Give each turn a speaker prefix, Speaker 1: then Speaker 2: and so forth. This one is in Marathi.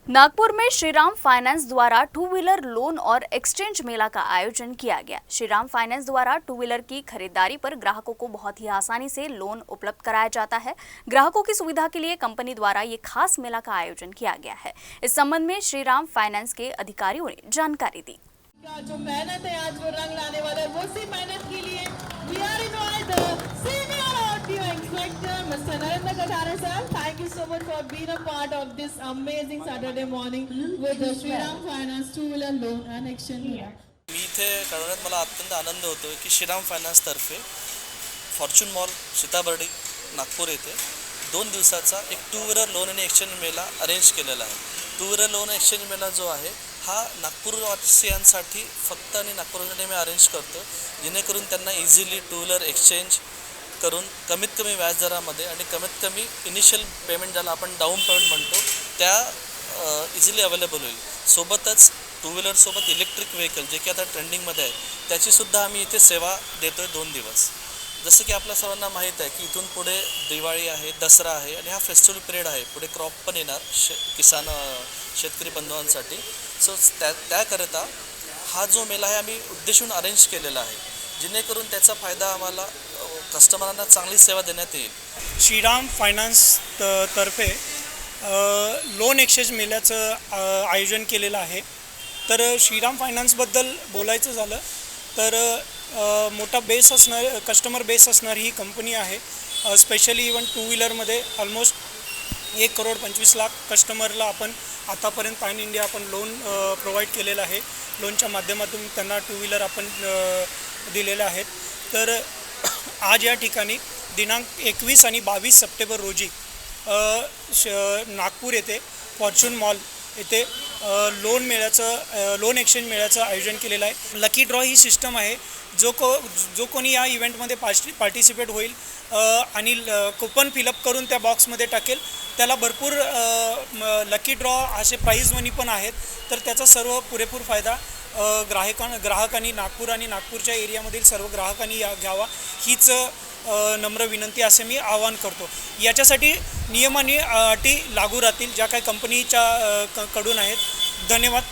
Speaker 1: नागपुर में श्रीराम फाइनेंस द्वारा टू व्हीलर लोन और एक्सचेंज मेला का आयोजन किया गया। श्रीराम फाइनेंस द्वारा टू व्हीलर की खरीदारी पर ग्राहकों को बहुत ही आसानी से लोन उपलब्ध कराया जाता है। ग्राहकों की सुविधा के लिए कंपनी द्वारा ये खास मेला का आयोजन किया गया है। इस संबंध में श्रीराम फाइनेंस के अधिकारियों ने जानकारी दी।
Speaker 2: जो मेहनत है आज वो रंग लाने वाला है, वो सी मेहनत के लिए we are invite the senior RTO inspector Mr. Narendra Katare sir. Thank you so much for being a part of this amazing Saturday morning with the Shriram Finance two-wheeler loan and exchange.
Speaker 3: मी इथे कळवण्यात मला अत्यंत आनंद होतो की श्रीराम फायनान्सतर्फे फॉर्च्यून मॉल सीताबर्डी नागपूर येथे 2 दिवसाचा एक टू व्हीलर लोन आणि एक्सचेंज मेला अरेंज केलेला आहे। टू व्हीलर लोन एक्सचेंज मेला जो आहे हा नागपूरवासियांसाठी फक्त आणि नागपूरसाठी मी अरेंज करतो, जेणेकरून त्यांना इझिली टू व्हीलर एक्सचेंज करून कमीत कमी व्याजदरामध्ये आणि कमीत कमी इनिशियल पेमेंट ज्याला आपण डाऊन पेमेंट म्हणतो त्या इझिली अवेलेबल होईल। सोबतच टू व्हीलरसोबत इलेक्ट्रिक व्हेकल जे की आता ट्रेंडिंगमध्ये आहे त्याचीसुद्धा आम्ही इथे सेवा देतो आहे 2 दिवस। जसं की आपल्या सर्वांना माहीत आहे की इथून पुढे दिवाळी आहे, दसरा आहे आणि हा फेस्टिवल पिरियड आहे, पुढे क्रॉप पण येणार शेतकरी बंधवांसाठी। सो त्याकरिता हा जो मेला आहे आम्ही उद्देशून अरेंज केलेला आहे, जेणेकरून त्याचा फायदा आम्हाला कस्टमरांना चांगली सेवा देण्यात येईल।
Speaker 4: श्रीराम फायनान्स तर्फे लोन एक्सचेंज मेल्याचं आयोजन केलेलं आहे। तर श्रीराम फायनान्सबद्दल बोलायचं झालं तर मोठा बेस असणार कस्टमर बेस असणारी ही कंपनी आहे। स्पेशली इवन टू व्हीलरमध्ये ऑलमोस्ट 1,25,00,000 कस्टमरला आपण आतापर्यंत पॅन इंडिया आपण लोन प्रोव्हाइड केलेलं आहे। लोनच्या माध्यमातून त्यांना टू व्हीलर आपण दिलेले आहेत। तर आज या ठिकाणी दिनांक 21 आणि 22 सप्टेंबर रोजी नागपूर येथे फॉर्च्यून मॉल येथे लोन एक्सचेंज मेळ्याचं आयोजन केलेलं आहे। लकी ड्रॉ ही सिस्टम आहे, जो कोणी या इव्हेंटमध्ये पार्टिसिपेट होईल आणि कुपन फिलअप करून त्या बॉक्समध्ये टाकेल त्याला भरपूर लकी ड्रॉ असे प्राईज मनी पण आहेत। तर त्याचा सर्व पुरेपूर फायदा ग्राहकांनी नागपूर आणि नागपूरच्या एरियामधील सर्व ग्राहकांनी घ्यावा हीच नम्र विनंती असे मी आवाहन करतो। याच्यासाठी नियम आणि अटी लागू राहतील ज्या काही कंपनीच्या कडून आहेत। धन्यवाद।